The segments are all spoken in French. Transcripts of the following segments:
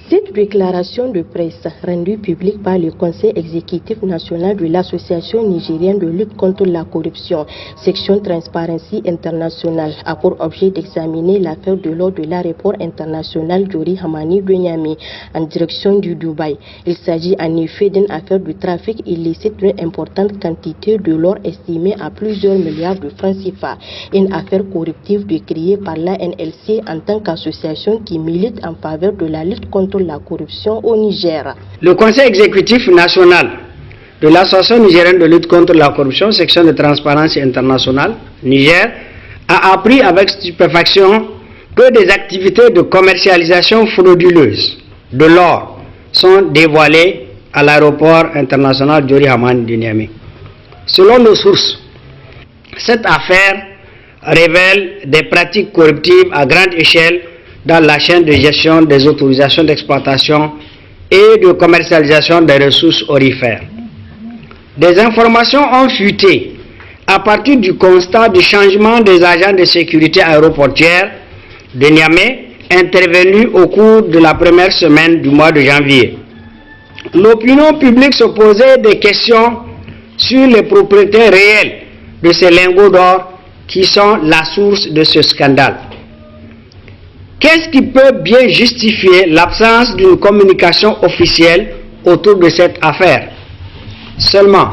Cette déclaration de presse rendue publique par le Conseil exécutif national de l'Association nigérienne de lutte contre la corruption, section Transparency International, a pour objet d'examiner l'affaire de l'or de l'aéroport international Diori Hamani de Niamey en direction du Dubaï. Il s'agit en effet d'une affaire de trafic illicite d'une importante quantité de l'or estimée à plusieurs milliards de francs CFA. Une affaire corruptive décriée par l'ANLC en tant qu'association qui milite en faveur de la lutte contre la corruption au Niger. Le Conseil exécutif national de l'Association nigérienne de lutte contre la corruption, section de Transparency International, Niger, a appris avec stupéfaction que des activités de commercialisation frauduleuse de l'or sont dévoilées à l'aéroport international Diori Hamani de Niamey. Selon nos sources, cette affaire révèle des pratiques corruptives à grande échelle dans la chaîne de gestion des autorisations d'exploitation et de commercialisation des ressources aurifères. Des informations ont fuité à partir du constat du changement des agents de sécurité aéroportière de Niamey intervenu au cours de la première semaine du mois de janvier. L'opinion publique se posait des questions sur les propriétés réelles de ces lingots d'or qui sont la source de ce scandale. Qu'est-ce qui peut bien justifier l'absence d'une communication officielle autour de cette affaire? Seulement,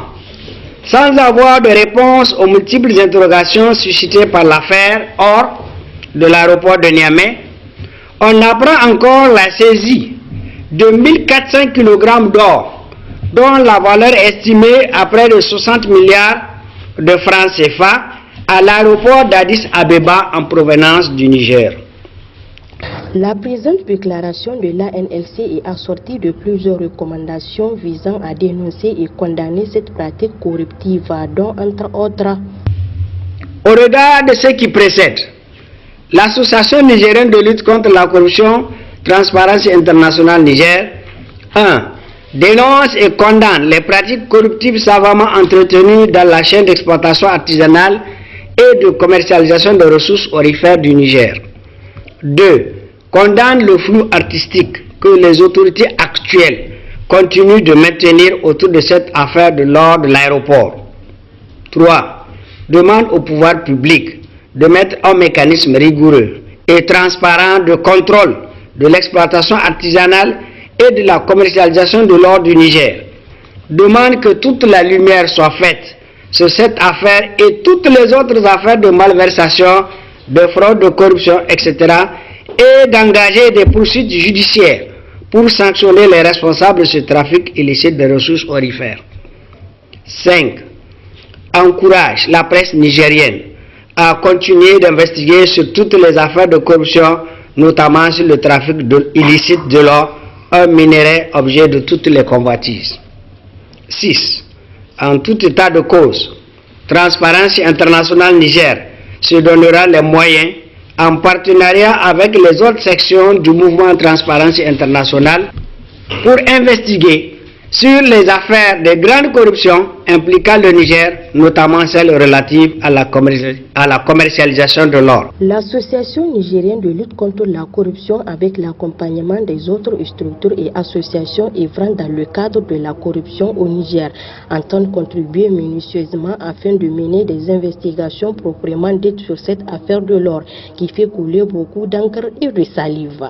sans avoir de réponse aux multiples interrogations suscitées par l'affaire or de l'aéroport de Niamey, on apprend encore la saisie de 1400 kg d'or, dont la valeur est estimée à près de 60 milliards de francs CFA à l'aéroport d'Addis Abeba en provenance du Niger. La présente déclaration de l'ANLC est assortie de plusieurs recommandations visant à dénoncer et condamner cette pratique corruptive, dont entre autres. Au regard de ce qui précède, l'Association nigérienne de lutte contre la corruption, Transparency International Niger, 1. Dénonce et condamne les pratiques corruptives savamment entretenues dans la chaîne d'exploitation artisanale et de commercialisation des ressources aurifères du Niger. 2. Condamne le flou artistique que les autorités actuelles continuent de maintenir autour de cette affaire de l'or de l'aéroport. 3. Demande au pouvoir public de mettre un mécanisme rigoureux et transparent de contrôle de l'exploitation artisanale et de la commercialisation de l'or du Niger. Demande que toute la lumière soit faite sur cette affaire et toutes les autres affaires de malversation, de fraude, de corruption, etc. et d'engager des poursuites judiciaires pour sanctionner les responsables de ce trafic illicite de ressources aurifères. 5. Encourage la presse nigérienne à continuer d'investiguer sur toutes les affaires de corruption, notamment sur le trafic illicite de l'or, un minerai objet de toutes les convoitises. 6. En tout état de cause, Transparency International Niger se donnera les moyens, en partenariat avec les autres sections du mouvement Transparency International, pour investiguer sur les affaires de grande corruption impliquant le Niger, notamment celles relatives à la commercialisation de l'or. L'Association nigérienne de lutte contre la corruption, avec l'accompagnement des autres structures et associations œuvrant dans le cadre de la corruption au Niger, entend contribuer minutieusement afin de mener des investigations proprement dites sur cette affaire de l'or qui fait couler beaucoup d'encre et de salive.